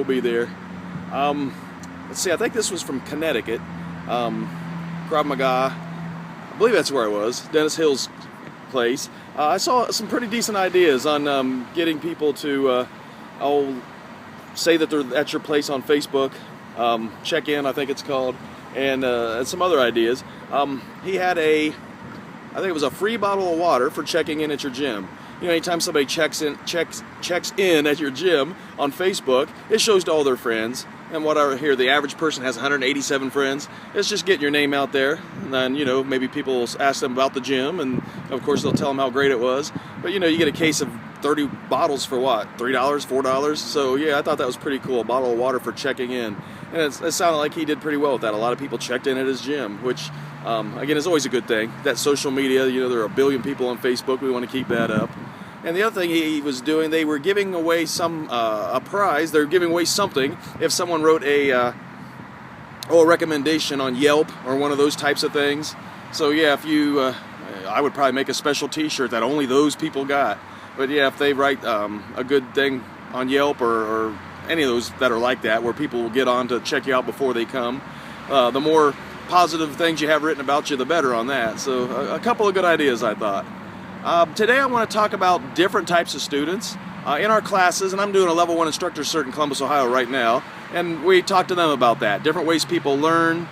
We'll be there. Let's see, I think this was from Connecticut. Krav Maga. I believe that's where I was. Dennis Hill's place. I saw some pretty decent ideas on getting people to say that they're at your place on Facebook. Check in, I think it's called, and some other ideas. He had I think it was a free bottle of water for checking in at your gym. You know, anytime somebody checks in at your gym on Facebook, it shows to all their friends. And what I hear, the average person has 187 friends. It's just getting your name out there. And then, you know, maybe people will ask them about the gym, and of course they'll tell them how great it was. But, you know, you get a case of 30 bottles for what? $3, $4? So, yeah, I thought that was pretty cool. A bottle of water for checking in. And it sounded like he did pretty well with that. A lot of people checked in at his gym, which, again, is always a good thing. That social media, you know, there are a billion people on Facebook. We want to keep that up. And the other thing he was doing, they were giving away a prize. They're giving away something if someone wrote a recommendation on Yelp or one of those types of things. So yeah, if you, I would probably make a special T-shirt that only those people got. But yeah, if they write a good thing on Yelp or any of those that are like that, where people will get on to check you out before they come, the more positive things you have written about you, the better on that. So a couple of good ideas, I thought. Today I want to talk about different types of students in our classes, and I'm doing a level 1 instructor cert in Columbus, Ohio right now, and we talk to them about that, different ways people learn,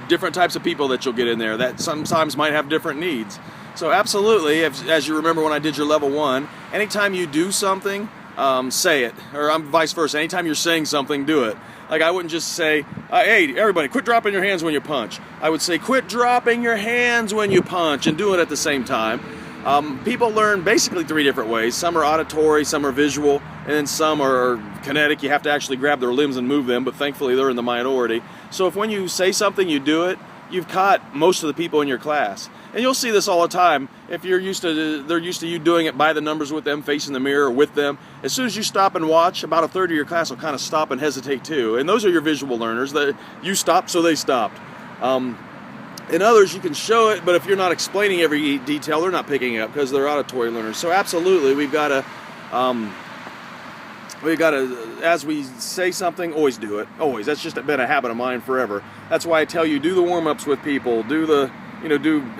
different types of people that you'll get in there that sometimes might have different needs. So absolutely, as you remember when I did your level 1, anytime you do something, say it, or vice versa, anytime you're saying something, do it. Like, I wouldn't just say, hey, everybody, quit dropping your hands when you punch. I would say, quit dropping your hands when you punch, and do it at the same time. People learn basically 3 different ways. Some are auditory, some are visual, and then some are kinetic. You have to actually grab their limbs and move them, but thankfully they're in the minority. So if when you say something, you do it, you've caught most of the people in your class. And you'll see this all the time. If they're used to you doing it by the numbers with them, facing the mirror or with them, as soon as you stop and watch, about a third of your class will kind of stop and hesitate too. And those are your visual learners. That you stopped, so they stopped. In others, you can show it, but if you're not explaining every detail, they're not picking it up because they're auditory learners. So absolutely, we've got to, as we say something, always do it. Always. That's just been a habit of mine forever. That's why I tell you, do the warm-ups with people. Do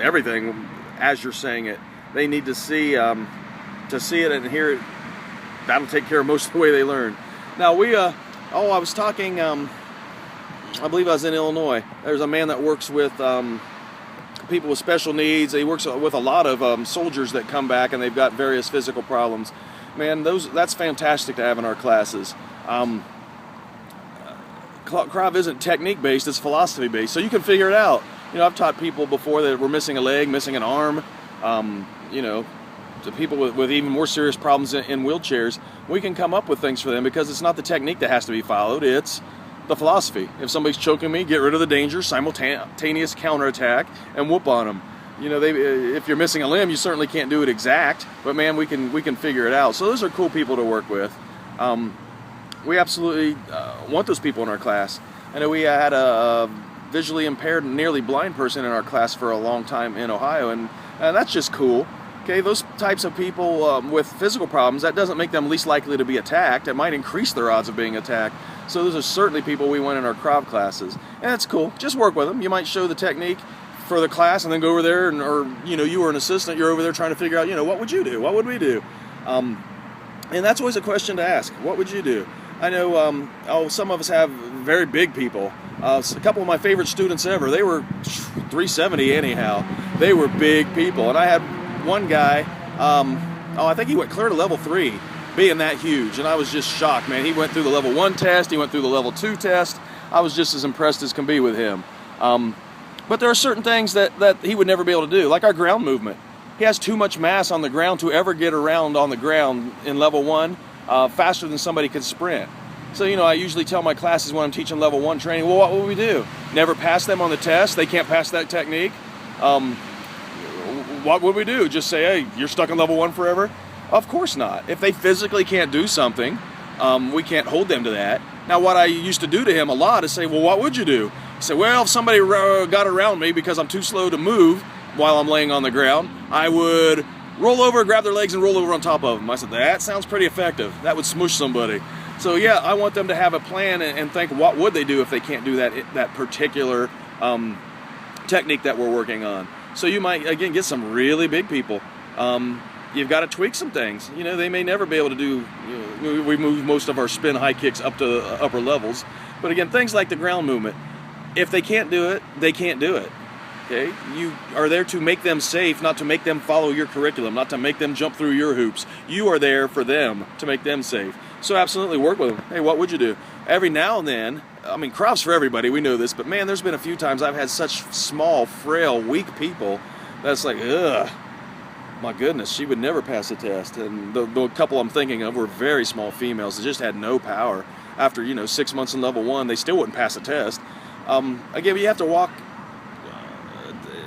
everything as you're saying it. They need to see it and hear it. That'll take care of most of the way they learn. Now I was talking, I believe I was in Illinois. There's a man that works with people with special needs. He works with a lot of soldiers that come back and they've got various physical problems. Man, that's fantastic to have in our classes. Krav isn't technique based, it's philosophy based, so you can figure it out. You know, I've taught people before that were missing a leg, missing an arm, to people with even more serious problems in wheelchairs. We can come up with things for them because it's not the technique that has to be followed, it's the philosophy. If somebody's choking me, get rid of the danger, simultaneous counterattack, and whoop on them. You know, if you're missing a limb, you certainly can't do it exact, but man, we can figure it out. So those are cool people to work with. We absolutely want those people in our class. I know we had a visually impaired and nearly blind person in our class for a long time in Ohio, and that's just cool. Okay, those types of people with physical problems, that doesn't make them least likely to be attacked. It might increase their odds of being attacked. So those are certainly people we want in our Krav classes, and that's cool. Just work with them. You might show the technique for the class and then go over there, or you were an assistant, you're over there trying to figure out, what would you do? What would we do? And that's always a question to ask. What would you do? I know some of us have very big people. A couple of my favorite students ever, they were 370 anyhow. They were big people. And I had one guy, I think he went clear to level 3, being that huge. And I was just shocked, man. He went through the level 1 test, he went through the level 2 test. I was just as impressed as can be with him. But there are certain things that he would never be able to do, like our ground movement. He has too much mass on the ground to ever get around on the ground in level 1 faster than somebody could sprint. So, I usually tell my classes when I'm teaching level 1 training, well, what will we do? Never pass them on the test? They can't pass that technique? What would we do? Just say, hey, you're stuck in level 1 forever? Of course not. If they physically can't do something, we can't hold them to that. Now, what I used to do to him a lot is say, well, what would you do? He said, well, if somebody got around me because I'm too slow to move while I'm laying on the ground, I would roll over, grab their legs, and roll over on top of them. I said, that sounds pretty effective. That would smush somebody. So yeah, I want them to have a plan and think, what would they do if they can't do that particular technique that we're working on. So you might, again, get some really big people. You've got to tweak some things. You know, they may never be able to do, we move most of our spin high kicks up to upper levels. But again, things like the ground movement, if they can't do it, they can't do it. Okay? You are there to make them safe, not to make them follow your curriculum, not to make them jump through your hoops. You are there for them, to make them safe. So absolutely work with them. Hey, what would you do? Every now and then, I mean, Krov's for everybody, we know this, but man, there's been a few times I've had such small, frail, weak people that's like, ugh, my goodness, she would never pass the test. And the couple I'm thinking of were very small females that just had no power. After, 6 months in level 1, they still wouldn't pass the test. Again, you have to walk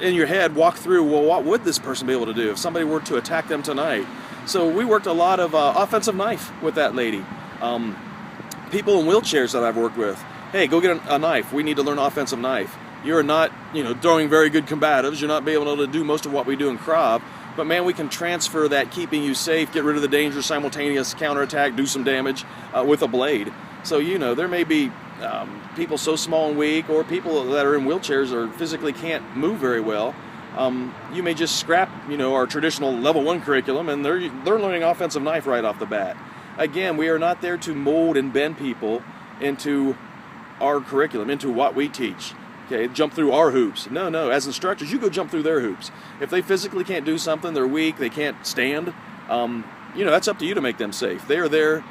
in your head, walk through, well, what would this person be able to do if somebody were to attack them tonight? So we worked a lot of offensive knife with that lady. People in wheelchairs that I've worked with, hey, go get a knife. We need to learn offensive knife. You're not, throwing very good combatives. You're not being able to do most of what we do in Krav. But man, we can transfer that keeping you safe, get rid of the danger, simultaneous counterattack, do some damage with a blade. So, there may be people so small and weak, or people that are in wheelchairs or physically can't move very well. You may just scrap, our traditional level 1 curriculum, and they're learning offensive knife right off the bat. Again, we are not there to mold and bend people into our curriculum, into what we teach. Okay, jump through our hoops. No, as instructors, you go jump through their hoops. If they physically can't do something, they're weak, they can't stand, that's up to you to make them safe. They are there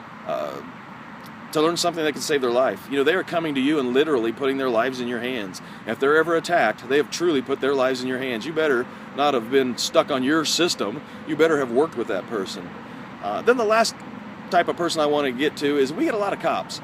to learn something that can save their life. They are coming to you and literally putting their lives in your hands. If they're ever attacked, they have truly put their lives in your hands. You better not have been stuck on your system. You better have worked with that person. Then the last type of person I want to get to is we get a lot of cops.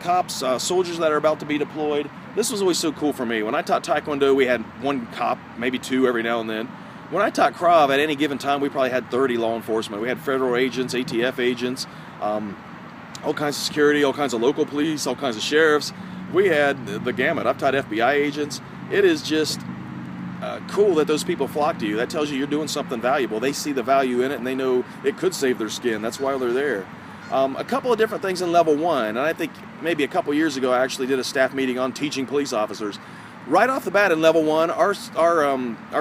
Cops, soldiers that are about to be deployed. This was always so cool for me. When I taught Taekwondo, we had one cop, maybe two every now and then. When I taught Krav, at any given time, we probably had 30 law enforcement. We had federal agents, ATF agents, all kinds of security, all kinds of local police, all kinds of sheriffs. We had the gamut. I've taught FBI agents. It is just cool that those people flock to you. That tells you you're doing something valuable. They see the value in it, and they know it could save their skin. That's why they're there. A couple of different things in level 1, and I think maybe a couple years ago I actually did a staff meeting on teaching police officers. Right off the bat in level 1, our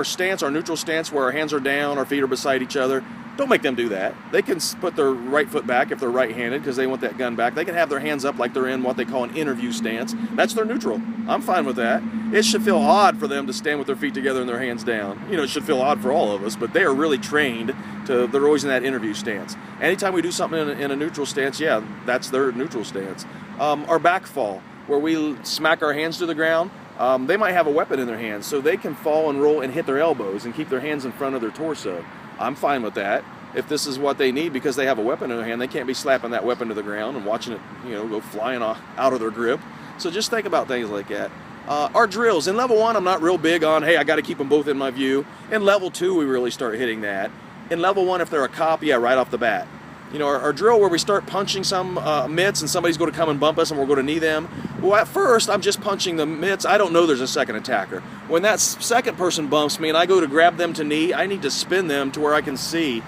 stance, our neutral stance, where our hands are down, our feet are beside each other, don't make them do that. They can put their right foot back if they're right-handed because they want that gun back. They can have their hands up like they're in what they call an interview stance. That's their neutral. I'm fine with that. It should feel odd for them to stand with their feet together and their hands down. It should feel odd for all of us, but they are really trained they're always in that interview stance. Anytime we do something in a neutral stance, yeah, that's their neutral stance. Our back fall, where we smack our hands to the ground, they might have a weapon in their hands, so they can fall and roll and hit their elbows and keep their hands in front of their torso. I'm fine with that. If this is what they need because they have a weapon in their hand, they can't be slapping that weapon to the ground and watching it, go flying out of their grip. So just think about things like that. Our drills, in level 1, I'm not real big on, hey, I got to keep them both in my view. In level 2, we really start hitting that. In level 1, if they're a cop, yeah, right off the bat. Our drill where we start punching some mitts and somebody's going to come and bump us and we're going to knee them. Well, at first, I'm just punching the mitts. I don't know there's a second attacker. When that second person bumps me and I go to grab them to knee, I need to spin them to where I can see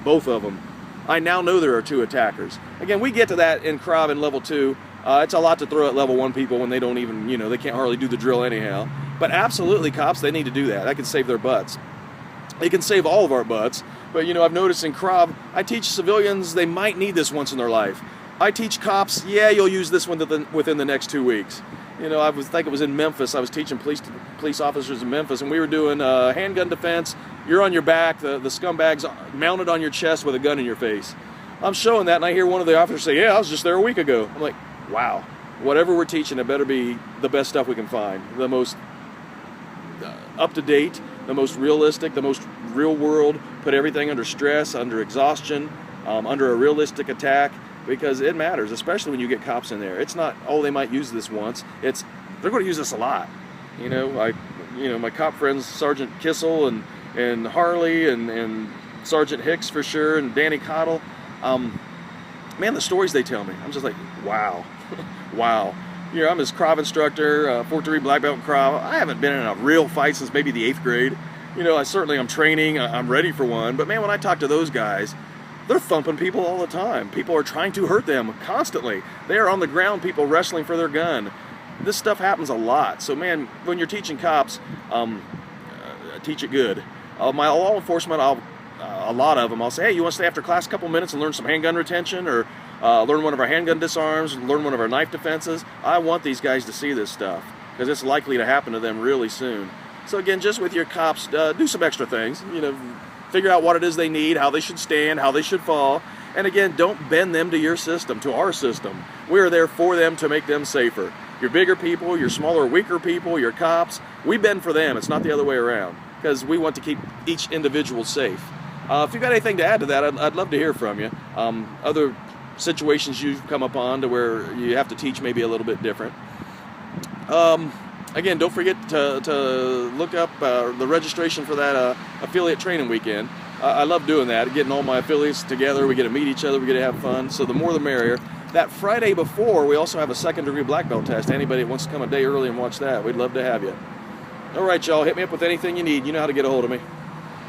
both of them. I now know there are two attackers. Again, we get to that in Krav in level 2. It's a lot to throw at level 1 people when they don't even, they can't hardly do the drill anyhow. But absolutely, cops, they need to do that. That can save their butts. It can save all of our butts. But, I've noticed in Krav, I teach civilians, they might need this once in their life. I teach cops, yeah, you'll use this one within the next 2 weeks. I think it was in Memphis. I was teaching police officers in Memphis, and we were doing handgun defense. You're on your back, the scumbag's mounted on your chest with a gun in your face. I'm showing that, and I hear one of the officers say, yeah, I was just there a week ago. I'm like, wow. Whatever we're teaching, it better be the best stuff we can find. The most up-to-date, the most realistic, the most real world, put everything under stress, under exhaustion, under a realistic attack, because it matters, especially when you get cops in there. It's not, oh, they might use this once. It's, they're going to use this a lot. My cop friends, Sergeant Kissel and Harley and Sergeant Hicks for sure, and Danny Cottle, man, the stories they tell me, I'm just like, wow, wow. I'm his Krav instructor, 4-3 black belt in Krav. I haven't been in a real fight since maybe the 8th grade. I'm training, I'm ready for one, but man, when I talk to those guys, they're thumping people all the time. People are trying to hurt them constantly. They are on the ground, people wrestling for their gun. This stuff happens a lot. So man, when you're teaching cops, teach it good. My law enforcement, a lot of them, I'll say, hey, you want to stay after class a couple minutes and learn some handgun retention, or learn one of our handgun disarms, learn one of our knife defenses? I want these guys to see this stuff, because it's likely to happen to them really soon. So again, just with your cops, do some extra things. Figure out what it is they need, how they should stand, how they should fall. And again, don't bend them to your system, to our system. We are there for them to make them safer. Your bigger people, your smaller, weaker people, your cops, we bend for them. It's not the other way around, because we want to keep each individual safe. If you've got anything to add to that, I'd love to hear from you. Other situations you've come upon to where you have to teach maybe a little bit different. Again, don't forget to look up the registration for that affiliate training weekend. I love doing that, getting all my affiliates together. We get to meet each other, we get to have fun, so the more the merrier. That Friday before, we also have a second-degree black belt test. Anybody that wants to come a day early and watch that, we'd love to have you. All right, y'all, hit me up with anything you need. You know how to get a hold of me.